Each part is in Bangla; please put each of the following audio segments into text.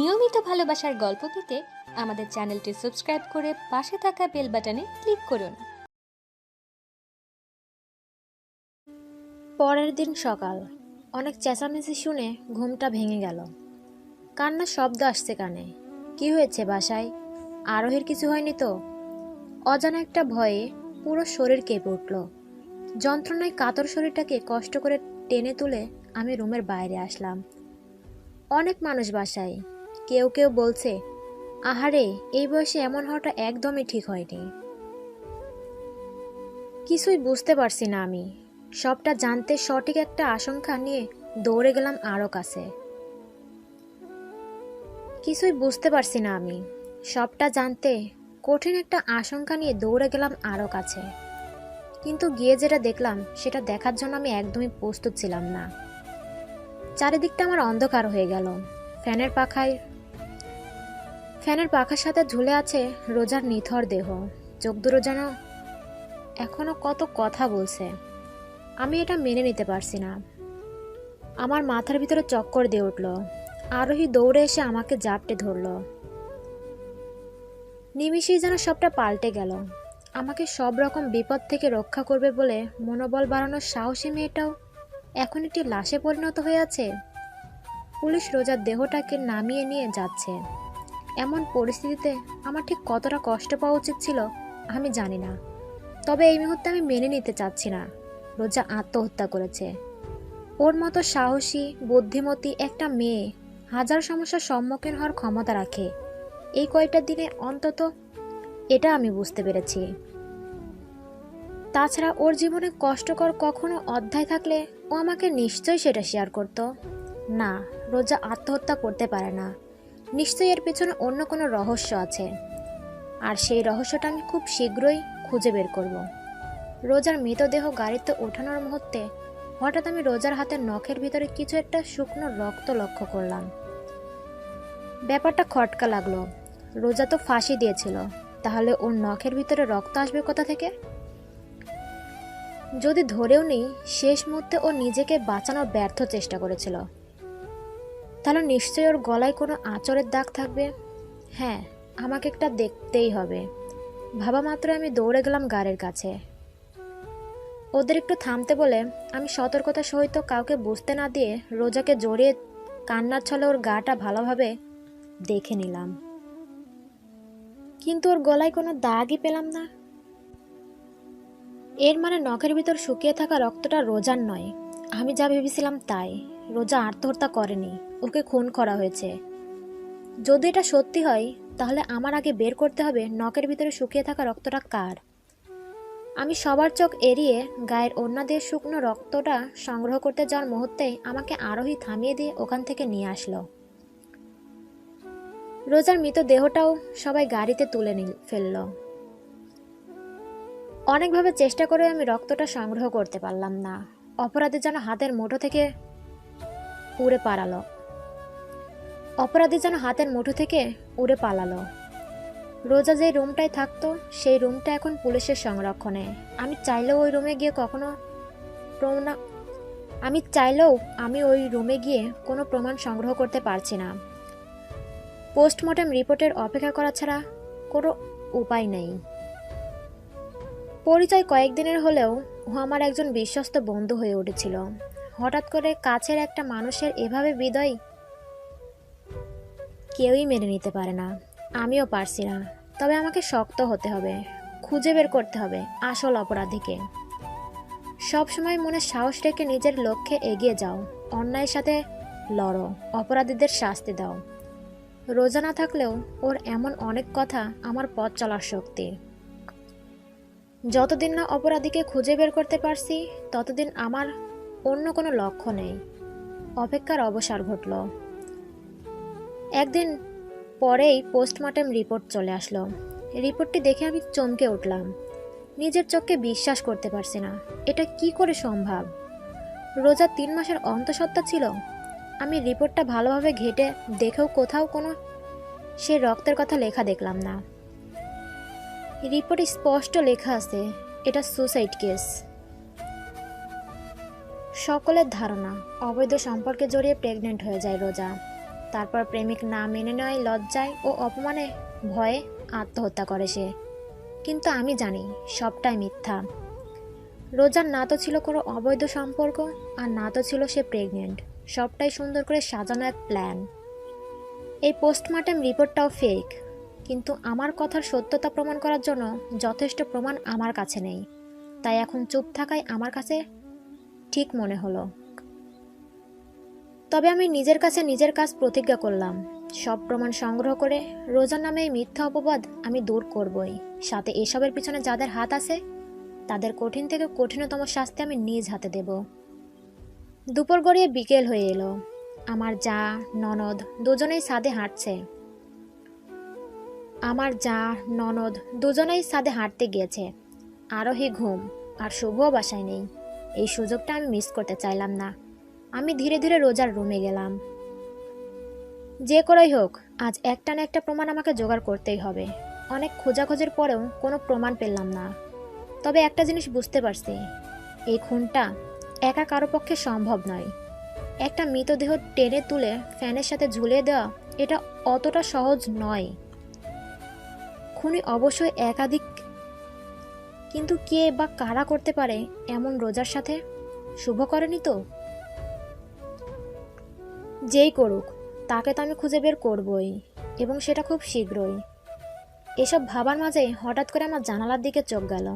নিয়মিত ভালোবাসার গল্প পেতে আমাদের চ্যানেলটি সাবস্ক্রাইব করে পাশে থাকা বেল বাটনে ক্লিক করুন। পরের দিন সকাল, অনেক চেঁচামেচি শুনে ঘুমটা ভেঙে গেল। কান্নার শব্দ আসছে কানে। কি হয়েছে বাসায়? আরোহীর কিছু হয়নি তো? অজানা একটা ভয়ে পুরো শরীর কেঁপে উঠল। যন্ত্রণায় কাতর শরীরটাকে কষ্ট করে টেনে তুলে আমি রুমের বাইরে আসলাম। অনেক মানুষ বাসায়। কেউ কেউ বলছে, আহারে, এই বয়সে এমন হওয়াটা একদমই ঠিক হয়নি। কিছুই বুঝতে পারছি না আমি। সবটা জানতে সঠিক একটা আশঙ্কা নিয়ে দৌড়ে গেলাম আরও কাছে। কিছুই বুঝতে পারছি না আমি। সবটা জানতে কঠিন একটা আশঙ্কা নিয়ে দৌড়ে গেলাম আরও কাছে। কিন্তু গিয়ে যেটা দেখলাম সেটা দেখার জন্য আমি একদমই প্রস্তুত ছিলাম না। চারিদিকটা আমার অন্ধকার হয়ে গেল। ফ্যানের পাখার সাথে ঝুলে আছে রোজার নিথর দেহ। চোখ দুটো যেন এখনো কত কথা বলছে। আমি এটা মেনে নিতে পারছি না। আমার মাথার ভিতরে চক্কর দিয়ে উঠল। আরোহী দৌড়ে এসে আমাকে জাপটে ধরল। নিমিষেই যেন সবটা পাল্টে গেল। আমাকে সব রকম বিপদ থেকে রক্ষা করবে বলে মনোবল বাড়ানোর সাহসী মেয়েটাও এখন একটি লাশে পরিণত হয়ে আছে। পুলিশ রোজার দেহটাকে নামিয়ে নিয়ে যাচ্ছে। এমন পরিস্থিতিতে আমার ঠিক কতটা কষ্ট পাওয়া উচিত ছিল আমি জানি না। তবে এই মুহূর্তে আমি মেনে নিতে চাচ্ছি না রোজা আত্মহত্যা করেছে। ওর মতো সাহসী, বুদ্ধিমতী একটা মেয়ে হাজার সমস্যার সম্মুখীন হওয়ার ক্ষমতা রাখে। এই কয়টা দিনে অন্তত এটা আমি বুঝতে পেরেছি। তাছাড়া ওর জীবনে কষ্টকর কখনো অধ্যায় থাকলে ও আমাকে নিশ্চয়ই সেটা শেয়ার করত। না, রোজা আত্মহত্যা করতে পারে না। নিশ্চয়ই এর পেছনে অন্য কোনো রহস্য আছে। আর সেই রহস্যটা আমি খুব শীঘ্রই খুঁজে বের করব। রোজার মৃতদেহ গাড়িতে ওঠানোর মুহূর্তে হঠাৎ আমি রোজার হাতের নখের ভিতরে কিছু একটা শুকনো রক্ত লক্ষ্য করলাম। ব্যাপারটা খটকা লাগলো। রোজা তো ফাঁসি দিয়েছিল, তাহলে ওর নখের ভিতরে রক্ত আসবে কোথা থেকে? যদি ধরেও নেই শেষ মুহূর্তে ও নিজেকে বাঁচানোর ব্যর্থ চেষ্টা করেছিল, তাহলে নিশ্চয়ই ওর গলায় কোনো আঁচড়ের দাগ থাকবে। হ্যাঁ, আমাকে একটা দেখতেই হবে। ভাবা মাত্র আমি দৌড়ে গেলাম গাড়ির কাছে। ওদের একটু থামতে বলে আমি সতর্কতার সহিত কাউকে বুঝতে না দিয়ে রোজাকে জড়িয়ে কান্নার ছলে ওর গাটা ভালোভাবে দেখে নিলাম। কিন্তু ওর গলায় কোনো দাগই পেলাম না। এর মানে নখের ভিতর শুকিয়ে থাকা রক্তটা রোজার নয়। আমি যা ভেবেছিলাম তাই। রোজা আত্মহত্যা করেনি, ওকে খুন করা হয়েছে। যদি এটা সত্যি হয় তাহলে আমার আগে বের করতে হবে নখের ভিতরে শুকিয়ে থাকা রক্তটা কার। আমি সবার চোখ এড়িয়ে গায়ের ওড়না দিয়ে শুকনো রক্তটা সংগ্রহ করতে যাওয়ার মুহূর্তেই আমাকে আরোহী থামিয়ে দিয়ে ওখান থেকে নিয়ে আসলো। রোজার মৃত দেহটাও সবাই গাড়িতে তুলে ফেলল। অনেকভাবে চেষ্টা করে আমি রক্তটা সংগ্রহ করতে পারলাম না। অপরাধী যেন হাতের মুঠো থেকে উড়ে পালালো। রোজা যেই রুমটায় থাকতো সেই রুমটা এখন পুলিশের সংরক্ষণে। আমি চাইলেও আমি ওই রুমে গিয়ে কোনো প্রমাণ সংগ্রহ করতে পারছি না। পোস্টমর্টেম রিপোর্টের অপেক্ষা করা ছাড়া কোনো উপায় নেই। পরিচয় কয়েকদিনের হলেও ও আমার একজন বিশ্বস্ত বন্ধু হয়ে উঠেছিল। হঠাৎ করে কাছের একটা মানুষের এভাবে বিদায় কেউই মেনে নিতে পারে না। আমিও পারছি না। তবে আমাকে শক্ত হতে হবে, খুঁজে বের করতে হবে আসল অপরাধীকে। সবসময় মনে সাহস রেখে নিজের লক্ষ্যে এগিয়ে যাও, অন্যায়ের সাথে লড়ো, অপরাধীদের শাস্তি দাও। রোজা না থাকলেও ওর এমন অনেক কথা আমার পথ চলার শক্তি। যতদিন না অপরাধীকে খুঁজে বের করতে পারছি ততদিন আমার অন্য কোনো লক্ষ্য নেই। অপেক্ষার অবসার ঘটল। একদিন পরেই পোস্টমর্টেম রিপোর্ট চলে আসলো। রিপোর্টটি দেখে আমি চমকে উঠলাম। নিজের চোখকে বিশ্বাস করতে পারছি না। এটা কি করে সম্ভব? রোজা 3 মাসের অন্তঃসত্ত্বা ছিল। আমি রিপোর্টটা ভালোভাবে ঘেঁটে দেখেও কোথাও কোনো সেই রক্তের কথা লেখা দেখলাম না। রিপোর্টে স্পষ্ট লেখা আছে এটা সুসাইড কেস। সকলের ধারণা অবৈধ সম্পর্কে জড়িয়ে প্রেগনেন্ট হয়ে যায় রোজা। তারপর প্রেমিক না মেনে নেওয়ায় লজ্জায় ও অপমানে ভয়ে আত্মহত্যা করে সে। কিন্তু আমি জানি সবটাই মিথ্যা। রোজার না তো ছিল কোনো অবৈধ সম্পর্ক, আর না তো ছিল সে প্রেগনেন্ট। সবটাই সুন্দর করে সাজানো এক প্ল্যান। এই পোস্টমর্টেম রিপোর্টটাও ফেক, কিন্তু আমার কথার সত্যতা প্রমাণ করার জন্য যথেষ্ট প্রমাণ আমার কাছে নেই। তাই এখন চুপ থাকাই আমার কাছে ঠিক মনে হলো। তবে আমি নিজের কাছে নিজের কাজ প্রতিজ্ঞা করলাম, সব প্রমাণ সংগ্রহ করে রোজার নামে এই মিথ্যা অপবাদ আমি দূর করবই। সাথে এসবের পিছনে যাদের হাত আছে তাদের কঠিন থেকে কঠিনতম শাস্তি আমি নিজ হাতে দেব। দুপুর গড়িয়ে বিকেল হয়ে এলো। আমার যা ননদ দুজনেই ছাদে হাঁটতে গিয়েছে। আরোহী ঘুম, আর শুভও বাসায় নেই। এই সুযোগটা আমি মিস করতে চাইলাম না। আমি ধীরে ধীরে রোজার রুমে গেলাম। যে করেই হোক আজ একটা না একটা প্রমাণ আমাকে জোগাড় করতেই হবে। অনেক খোঁজাখোঁজির পরেও কোনো প্রমাণ পেলাম না। তবে একটা জিনিস বুঝতে পারছি, এই খুনটা একা কারো পক্ষে সম্ভব নয়। একটা মৃতদেহ টেনে তুলে ফ্যানের সাথে ঝুলিয়ে দেওয়া এটা অতটা সহজ নয়। খুনি অবশ্যই একাধিক, কিন্তু কে বা কারা করতে পারে এমন রোজার সাথে? শুভ করেনি তো? যেই করুক তাকে তো আমি খুঁজে বের করবই, এবং সেটা খুব শীঘ্রই। এসব ভাবার মাঝে হঠাৎ করে আমার জানালার দিকে চোখ গেল।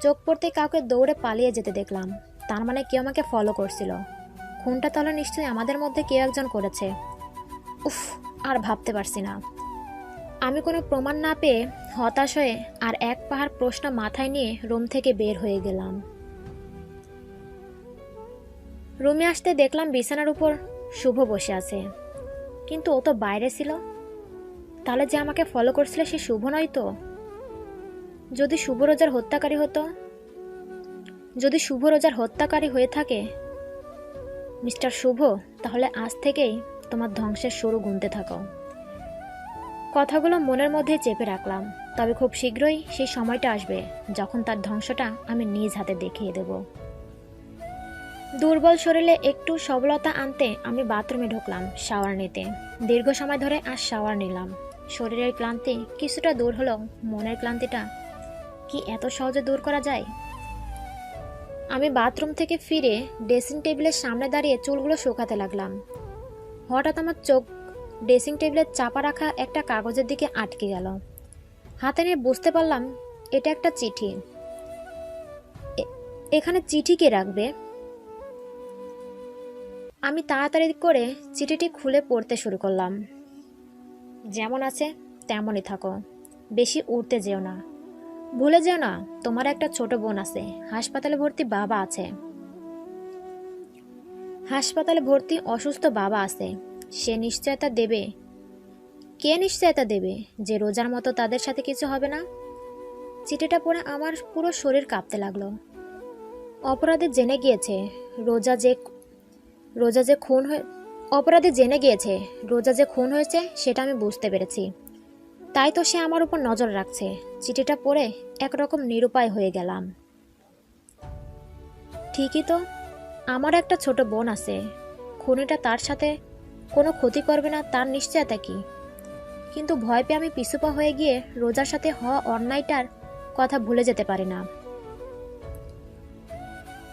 চোখ পড়তে কাউকে দৌড়ে পালিয়ে যেতে দেখলাম। তার মানে কেউ আমাকে ফলো করছিল। খুনটা তাহলে নিশ্চয়ই আমাদের মধ্যে কেউ একজন করেছে। উফ, আর ভাবতে পারছি না। আমি কোনো প্রমাণ না পেয়ে হতাশ হয়ে আর এক পাহাড় প্রশ্ন মাথায় নিয়ে রুম থেকে বের হয়ে গেলাম। রুমে আসতে দেখলাম বিছানার উপর শুভ বসে আছে, কিন্তু ও তো বাইরে ছিল। তাহলে যে আমাকে ফলো করছিল সে শুভ নয় তো? যদি শুভ রোজার হত্যাকারী হয়ে থাকে মিস্টার শুভ, তাহলে আজ থেকেই তোমার ধ্বংসের শুরু গুনতে থাকো। কথাগুলো মনের মধ্যে চেপে রাখলাম। তবে খুব শীঘ্রই সেই সময়টা আসবে যখন তার ধ্বংসটা আমি নিজ হাতে দেখিয়ে দেব। দুর্বল শরীরে একটু সবলতা আনতে আমি বাথরুমে ঢুকলাম শাওয়ার নিতে। দীর্ঘ সময় ধরে আজ শাওয়ার নিলাম। শরীরের ক্লান্তি কিছুটা দূর হলেও মনের ক্লান্তিটা কি এত সহজে দূর করা যায়? আমি বাথরুম থেকে ফিরে ড্রেসিং টেবিলের সামনে দাঁড়িয়ে চুলগুলো শুকাতে লাগলাম। হঠাৎ আমার চোখ ড্রেসিং টেবিলের চাপা রাখা একটা কাগজের দিকে আটকে গেল। হাতে নিয়ে বুঝতে পারলাম এটা একটা চিঠি। এখানে চিঠি কে রাখবে? আমি তাড়াতাড়ি করে চিঠিটি খুলে পড়তে শুরু করলাম। যেমন আছে তেমনই থাকো, বেশি উড়তে যেও না। ভুলে যেও না তোমার একটা ছোট বোন আছে, হাসপাতালে ভর্তি বাবা আছে। অসুস্থ বাবা আছে। সে নিশ্চয়তা দেবে। কে নিশ্চয়তা দেবে যে রোজার মতো তাদের সাথে কিছু হবে না? চিঠিটা পড়ে আমার পুরো শরীর কাঁপতে লাগলো। অপরাধী জেনে গিয়েছে রোজা যে খুন হয়েছে সেটা আমি বুঝতে পেরেছি। তাই তো সে আমার উপর নজর রাখছে। চিঠিটা পড়ে একরকম নিরুপায় হয়ে গেলাম। ঠিকই তো, আমার একটা ছোট বোন আছে। খুনিটা তার সাথে কোনো ক্ষতি করবে না তার নিশ্চয়তা কি? কিন্তু ভয় পেয়ে আমি পিছুপা হয়ে গিয়ে রোজার সাথে হওয়া অন্যায়টার কথা ভুলে যেতে পারি না।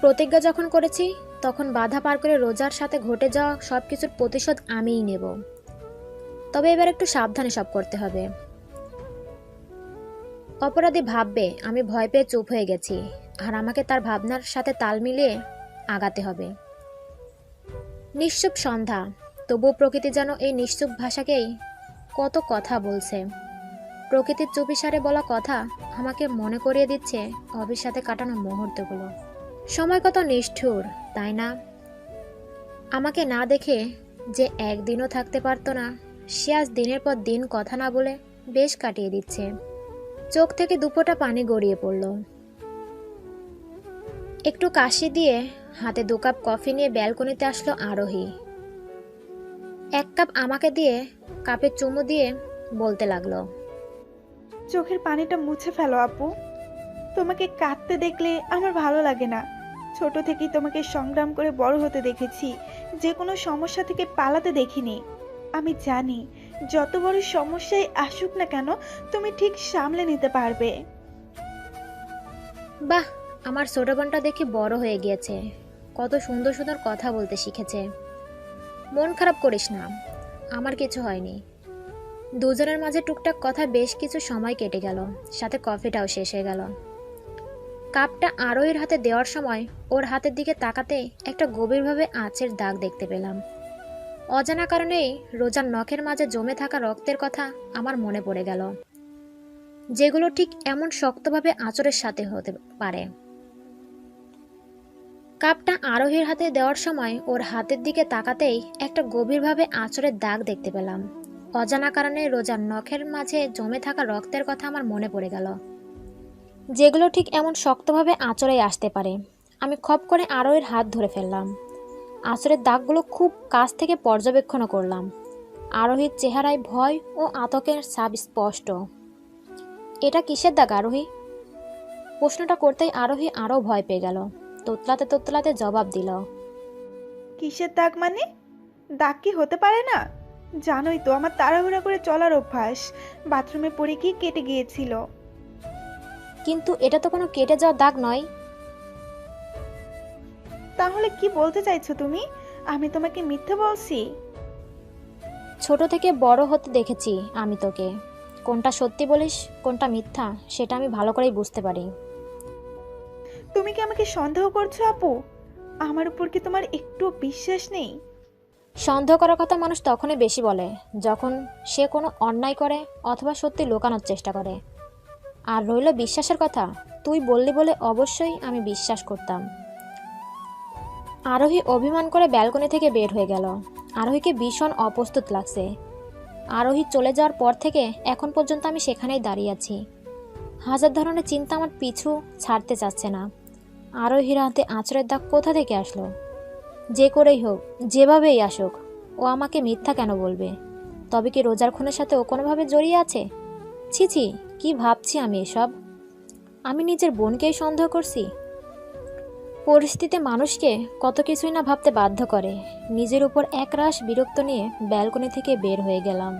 প্রতিজ্ঞা যখন করেছি তখন বাধা পার করে রোজার সাথে ঘটে যাওয়া সবকিছুর প্রতিশোধ আমিই নেব। তবে এবার একটু সাবধানে সব করতে হবে। অপরাধী ভাববে আমি ভয় পেয়ে চুপ হয়ে গেছি, আর আমাকে তার ভাবনার সাথে তাল মিলিয়ে আগাতে হবে। নিশ্চুপ সন্ধ্যা, তবুও প্রকৃতি যেন এই নিশ্চুপ ভাষাকেই কত কথা বলছে। প্রকৃতির চুপিসারে বলা কথা আমাকে মনে করিয়ে দিচ্ছে অবির সাথে কাটানো মুহূর্তগুলো। সময় কত নিষ্ঠুর, তাই না? আমাকে না দেখে যে একদিনও থাকতে পারতো না, সে আজ দিনের পর দিন কথা না বলে বেশ কাটিয়ে দিচ্ছে। চোখ থেকে দুপোটা পানি গড়িয়ে পড়ল। একটু কাশি দিয়ে হাতে 2 কাপ কফি নিয়ে ব্যালকনিতে আসলো আরোহী। 1 কাপ আমাকে দিয়ে কাপে চুমু দিয়ে বলতে লাগলো, চোখের পানিটা মুছে ফেলো আপু। তোমাকে কাঁদতে দেখলে আমার ভালো লাগে না। ছোট থেকেই তোমাকে সংগ্রাম করে বড় হতে দেখেছি, যে কোনো সমস্যা থেকে পালাতে দেখিনি। আমি জানি যত বড় সমস্যায় আসুক না কেন তুমি ঠিক সামলে নিতে পারবে। বাহ, আমার ছোট বোনটা দেখে বড় হয়ে গিয়েছে, কত সুন্দর সুন্দর কথা বলতে শিখেছে। মন খারাপ করিস না, আমার কিছু হয়নি। দুজনের মাঝে টুকটাক কথা বেশ কিছু সময় কেটে গেল, সাথে কফিটাও শেষ হয়ে গেল। কাপটা আরোহীর হাতে দেওয়ার সময় ওর হাতের দিকে তাকাতেই একটা গভীরভাবে আঁচের দাগ দেখতে পেলাম। অজানা কারণেই রোজার নখের মাঝে জমে থাকা রক্তের কথা আমার মনে পড়ে গেল, যেগুলো ঠিক এমন শক্তভাবে আঁচড়ের সাথে হতে পারে। কাপটা আরোহীর হাতে দেওয়ার সময় ওর হাতের দিকে তাকাতেই একটা গভীরভাবে আঁচড়ের দাগ দেখতে পেলাম। অজানা কারণে রোজার নখের মাঝে জমে থাকা রক্তের কথা আমার মনে পড়ে গেল, যেগুলো ঠিক এমন শক্তভাবে আঁচড়ে আসতে পারে। আমি খপ করে আরোহীর হাত ধরে ফেললাম। আঁচড়ের দাগগুলো খুব কাছ থেকে পর্যবেক্ষণ করলাম। আরোহীর চেহারায় ভয় ও আতঙ্কের ছাপ স্পষ্ট। এটা কিসের দাগ আরোহী? প্রশ্নটা করতেই আরোহী আরও ভয় পেয়ে গেল। তোতলাতে তোতলাতে জবাব দিল, কিসের দাগ মানে? দাগ কি হতে পারে না? জানোই তো আমার তাড়াহুড়া করে চলার অভ্যাস, বাথরুমে পড়ে গিয়ে কেটে গিয়েছিল। কিন্তু এটা তো কোনো কেটে যাওয়া দাগ নয়। তাহলে কি বলতে চাইছো তুমি? আমি তোমাকে মিথ্যে বলছি? ছোট থেকে বড় হতে দেখেছি আমি তোকে, কোনটা সত্যি বলিস কোনটা মিথ্যা সেটা আমি ভালো করেই বুঝতে পারি। তুমি কি আমাকে সন্দেহ করছো আপু? আমার উপর কি তোমার একটু বিশ্বাস নেই? সন্দেহ করার কথা মানুষ তখনই বেশি বলে যখন সে কোনো অন্যায় করে অথবা সত্যি লুকানোর চেষ্টা করে। আর রইল বিশ্বাসের কথা, তুই বললি বলে অবশ্যই আমি বিশ্বাস করতাম। আরোহী অভিমান করে ব্যালকনি থেকে বের হয়ে গেল। আরোহীকে ভীষণ অপ্রস্তুত লাগছে। আরোহী চলে যাওয়ার পর থেকে এখন পর্যন্ত আমি সেখানেই দাঁড়িয়ে আছি। হাজার ধরনের চিন্তা আমার পিছু ছাড়তে চাচ্ছে না। আরোহীর হাতে আঁচড়ের দাগ কোথা থেকে আসলো? যে করেই হোক, যেভাবেই আসুক, ও আমাকে মিথ্যা কেন বলবে? তবে কি রোজার খুনের সাথে ও কোনোভাবে জড়িয়ে আছে? ছি ছি, কি ভাবছি আমি এসব? আমি নিজের বোনকেই সন্দেহ করছি। পরিস্থিতি মানুষকে কত কিছুই না ভাবতে বাধ্য করে। নিজের উপর একরাশ বিরক্ত নিয়ে ব্যালকনি থেকে বের হয়ে গেলাম।